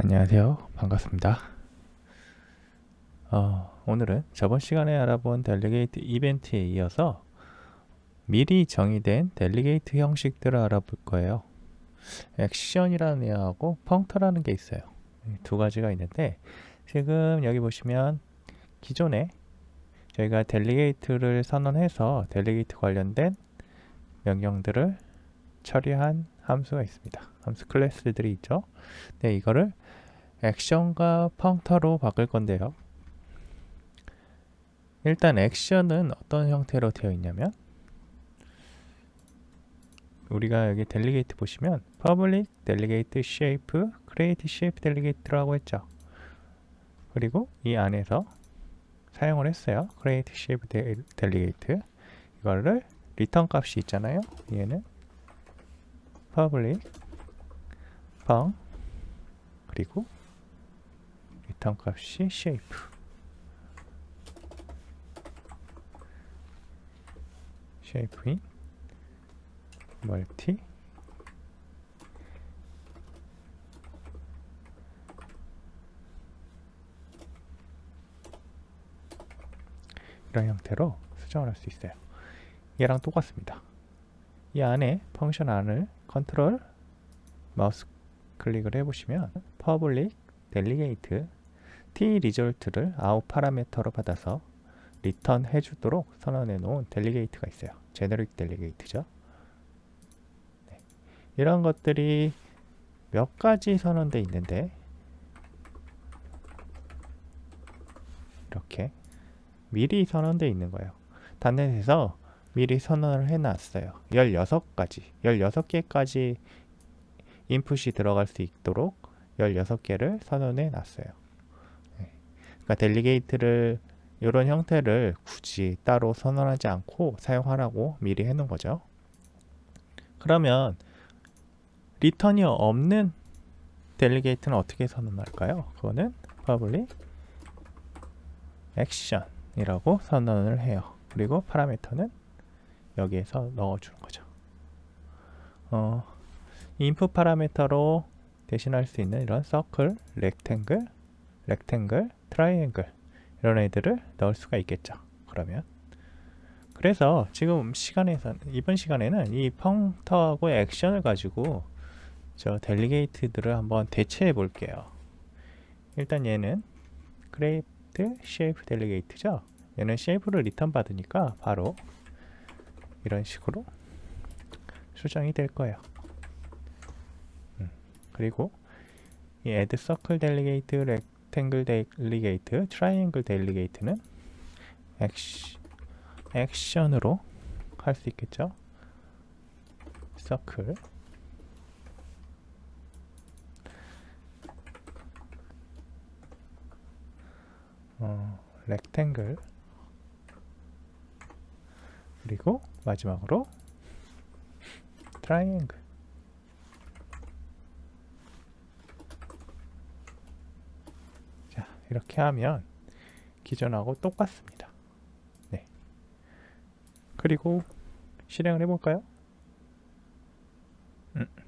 안녕하세요. 반갑습니다. 오늘은 저번 시간에 알아본 델리게이트 이벤트에 이어서 미리 정의된 델리게이트 형식들을 알아볼 거예요. 액션이라는 애하고 펑터라는 게 있어요. 두 가지가 있는데 지금 여기 보시면 기존에 저희가 델리게이트를 선언해서 델리게이트 관련된 명령들을 처리한 함수가 있습니다. 함수 클래스들이 있죠. 네, 이거를 액션과 펑터로 바꿀 건데요. 일단 액션은 어떤 형태로 되어 있냐면 우리가 여기 델리게이트 보시면 public delegate shape, create shape delegate라고 했죠. 그리고 이 안에서 사용을 했어요. create shape delegate. 이거를 return 값이 있잖아요. 얘는 public 펑 그리고 return 값이 shape in 멀티 이런 형태로 수정을 할 수 있어요. 얘랑 똑같습니다. 이 안에 펑션 안을 컨트롤 마우스 클릭을 해보시면 public delegate t result를 out 파라미터로 받아서 리턴 해주도록 선언해 놓은 델리게이트가 있어요. 제너릭 델리게이트죠. 네. 이런 것들이 몇 가지 선언돼 있는데 이렇게 미리 선언돼 있는 거예요. 단넷에서 미리 선언을 해놨어요. 16개까지 인풋이 들어갈 수 있도록 16개를 선언해 놨어요. 네. 그러니까 델리게이트를 이런 형태를 굳이 따로 선언하지 않고 사용하라고 미리 해놓은 거죠. 그러면 리턴이 없는 델리게이트는 어떻게 선언할까요? 그거는 public action이라고 선언을 해요. 그리고 파라미터는 여기에서 넣어주는 거죠. 인풋 파라미터로 대신할 수 있는 이런 서클, 렉탱글, 트라이앵글 이런 애들을 넣을 수가 있겠죠. 그래서 지금 이번 시간에는 이 펑터하고 액션을 가지고 저 델리게이트들을 한번 대체해 볼게요. 일단 얘는 create shape delegate죠. 얘는 shape를 리턴 받으니까 바로 이런 식으로 수정이 될 거예요. 그리고 이 add circle delegate, rectangle delegate, triangle delegate는 액션으로 할 수 있겠죠. circle rectangle 그리고 마지막으로 triangle. 자, 이렇게 하면 기존하고 똑같습니다. 네. 그리고 실행을 해볼까요?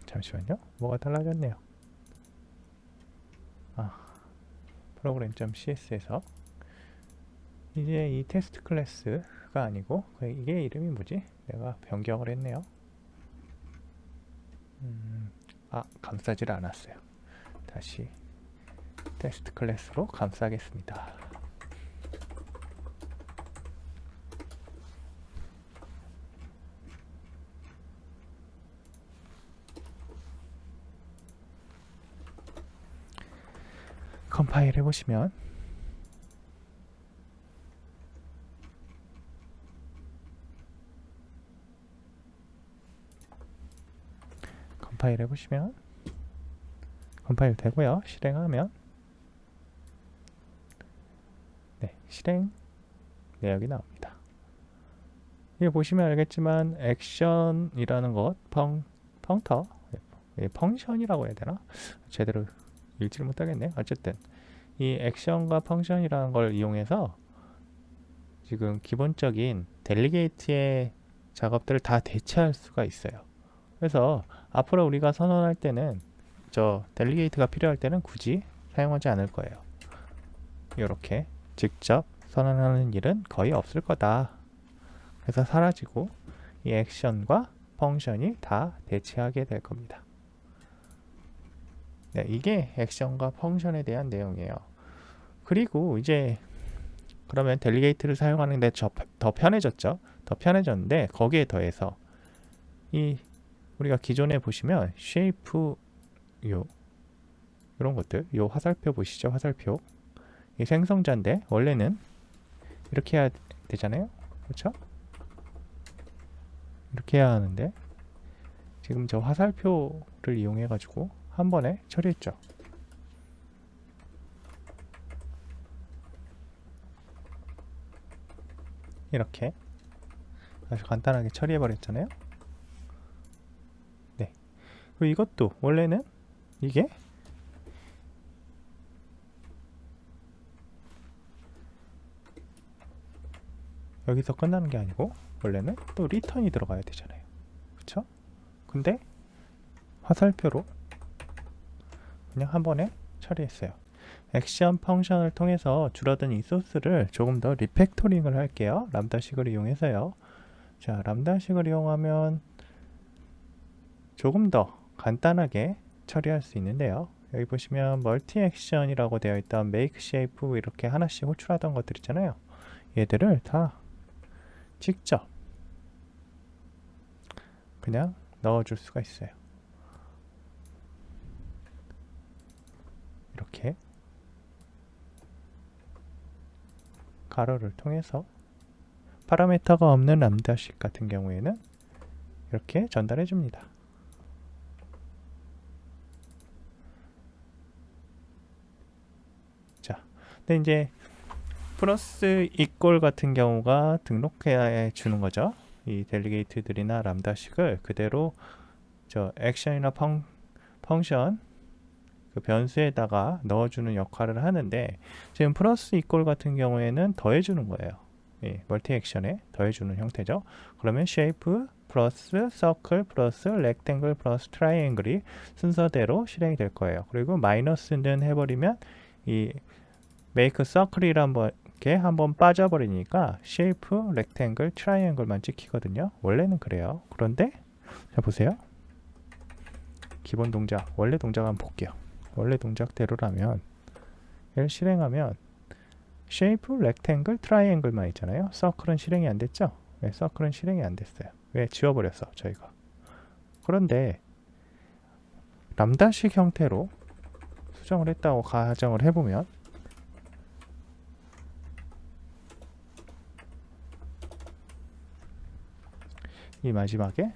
잠시만요. 뭐가 달라졌네요. program.cs에서 이제 이 테스트 클래스가 아니고 이게 이름이 뭐지? 내가 변경을 했네요. 감싸지를 않았어요. 다시 테스트 클래스로 감싸겠습니다. 컴파일 해보시면 컴파일 되고요. 실행하면 네, 실행 내역이 나옵니다. 이게 보시면 알겠지만 액션이라는 것 펑터 펑션이라고 해야 되나? 제대로 읽지를 못하겠네. 어쨌든 이 액션과 펑션이라는 걸 이용해서 지금 기본적인 델리게이트의 작업들을 다 대체할 수가 있어요. 그래서 앞으로 우리가 선언할 때는 저 델리게이트가 필요할 때는 굳이 사용하지 않을 거예요. 이렇게 직접 선언하는 일은 거의 없을 거다. 그래서 사라지고 이 액션과 펑션이 다 대체하게 될 겁니다. 네, 이게 액션과 펑션에 대한 내용이에요. 그리고 이제 그러면 델리게이트를 사용하는데 더 편해졌죠. 더 편해졌는데 거기에 더해서 이 우리가 기존에 보시면 쉐이프 요 이런 것들, 요 화살표 보시죠. 화살표. 이 생성자인데 원래는 이렇게 해야 되잖아요. 그렇죠? 이렇게 해야 하는데 지금 저 화살표를 이용해 가지고 한 번에 처리했죠. 이렇게 아주 간단하게 처리해 버렸잖아요. 네. 그리고 이것도 원래는 이게 여기서 끝나는 게 아니고 원래는 또 리턴이 들어가야 되잖아요. 그쵸? 근데 화살표로 그냥 한 번에 처리했어요. 액션 펑션을 통해서 줄어든 이 소스를 조금 더 리팩토링을 할게요. 람다식을 이용해서요. 자, 람다식을 이용하면 조금 더 간단하게 처리할 수 있는데요. 여기 보시면 멀티 액션이라고 되어 있던 make shape 이렇게 하나씩 호출하던 것들 있잖아요. 얘들을 다 직접 그냥 넣어줄 수가 있어요. 이렇게 가로를 통해서 파라미터가 없는 람다식 같은 경우에는 이렇게 전달해 줍니다. 자, 근데 이제 플러스 이꼴 같은 경우가 등록해 주는 거죠. 이 델리게이트들이나 람다식을 그대로 저 액션이나 펑션 그 변수에다가 넣어주는 역할을 하는데 지금 플러스 이꼴 같은 경우에는 더해주는 거예요. 예, 멀티 액션에 더해주는 형태죠. 그러면 shape 플러스 서클 플러스 렉탱글 플러스 트라이앵글이 순서대로 실행이 될 거예요. 그리고 마이너스는 해버리면 이 make circle이란 게 한번 빠져버리니까 shape, rectangle, triangle만 찍히거든요. 원래는 그래요. 그런데 자 보세요. 기본 동작, 원래 동작 한번 볼게요. 원래 동작대로라면 얘를 실행하면 shape, rectangle, triangle만 있잖아요. circle은 실행이 안 됐죠? 왜 circle은 실행이 안 됐어요? 왜? 지워버렸어 저희가. 그런데 람다식 형태로 수정을 했다고 가정을 해보면 이 마지막에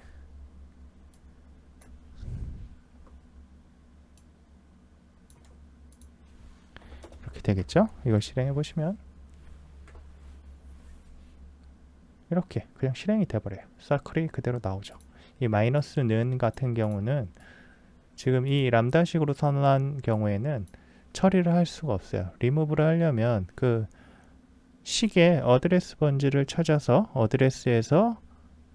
이렇게 되겠죠? 이걸 실행해 보시면 이렇게 그냥 실행이 돼버려요. 서클이 그대로 나오죠. 이 마이너스는 같은 경우는 지금 이 람다식으로 선언한 경우에는 처리를 할 수가 없어요. 리무브를 하려면 그 식의 어드레스 번지를 찾아서 어드레스에서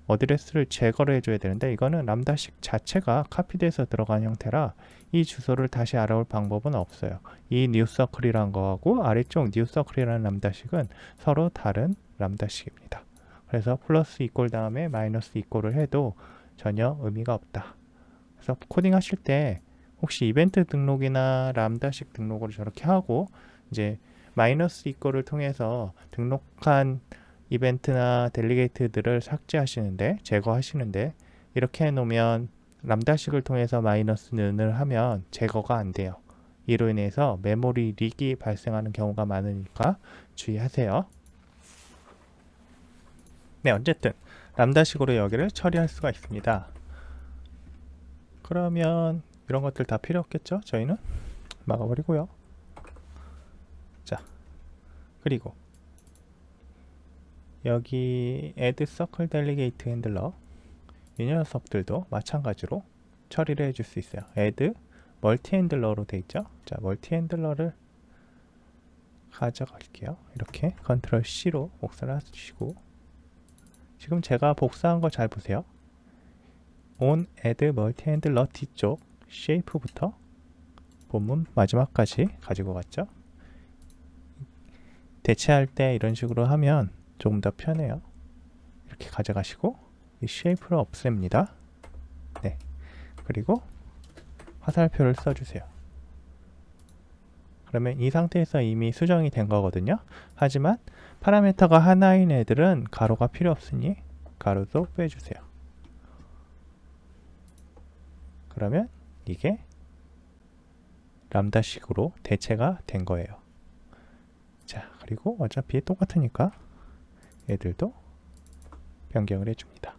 어드레스를 제거를 해줘야 되는데 이거는 람다식 자체가 카피돼서 들어간 형태라 이 주소를 다시 알아올 방법은 없어요. 이 뉴서클이란 거하고 아래쪽 뉴서클이라는 람다식은 서로 다른 람다식입니다. 그래서 플러스 이꼴 다음에 마이너스 이꼴을 해도 전혀 의미가 없다. 그래서 코딩 하실 때 혹시 이벤트 등록이나 람다식 등록을 저렇게 하고 이제 마이너스 이꼴을 통해서 등록한 이벤트나 델리게이트들을 삭제하시는데 제거하시는데 이렇게 해놓으면 람다식을 통해서 마이너스 는을 하면 제거가 안 돼요. 이로 인해서 메모리 릭이 발생하는 경우가 많으니까 주의하세요. 네, 어쨌든 람다식으로 여기를 처리할 수가 있습니다. 그러면 이런 것들 다 필요 없겠죠? 저희는 막아버리고요. 자, 그리고 여기 add circle delegate handler 이 녀석들도 마찬가지로 처리를 해줄 수 있어요. add multi handler로 돼 있죠. 자, multi handler를 가져갈게요. 이렇게 컨트롤 C로 복사를 하시고 지금 제가 복사한 거 잘 보세요. on add multi handler 뒤쪽 shape부터 본문 마지막까지 가지고 갔죠. 대체할 때 이런 식으로 하면 조금 더 편해요. 이렇게 가져가시고 이 쉐이프를 없앱니다. 네. 그리고 화살표를 써주세요. 그러면 이 상태에서 이미 수정이 된 거거든요. 하지만 파라미터가 하나인 애들은 가로가 필요 없으니 가로도 빼주세요. 그러면 이게 람다식으로 대체가 된 거예요. 자, 그리고 어차피 똑같으니까 얘들도 변경을 해줍니다.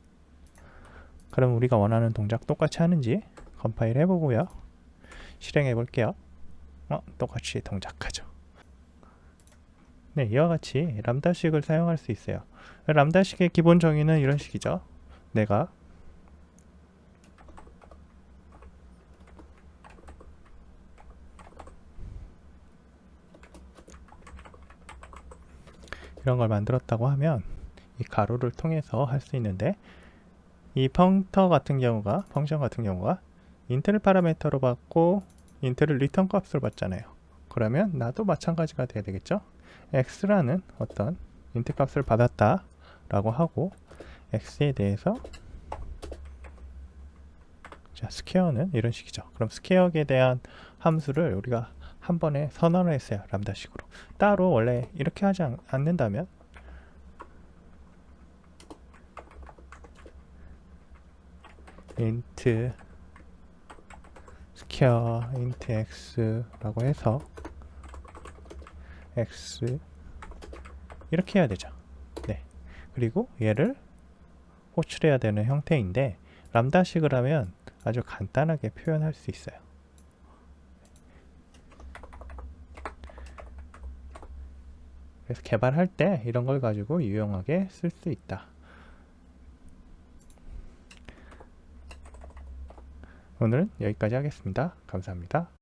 그럼 우리가 원하는 동작 똑같이 하는지 컴파일 해보고요. 실행해 볼게요. 똑같이 동작하죠. 네, 이와 같이 람다식을 사용할 수 있어요. 람다식의 기본 정의는 이런 식이죠. 내가 이런 걸 만들었다고 하면 이 가로를 통해서 할 수 있는데, 이 펑션 같은 경우가 인트를 파라미터로 받고 인트를 리턴 값을 받잖아요. 그러면 나도 마찬가지가 돼야 되겠죠. x라는 어떤 인트 값을 받았다 라고 하고, x에 대해서 자, 스퀘어는 이런 식이죠. 그럼 스퀘어에 대한 함수를 우리가 한 번에 선언을 했어요. 람다식으로. 따로 원래 이렇게 하지 않는다면 int 스퀘어 int x라고 해서 x 이렇게 해야 되죠. 네. 그리고 얘를 호출해야 되는 형태인데, 람다식을 하면 아주 간단하게 표현할 수 있어요. 그래서 개발할 때 이런 걸 가지고 유용하게 쓸 수 있다. 오늘은 여기까지 하겠습니다. 감사합니다.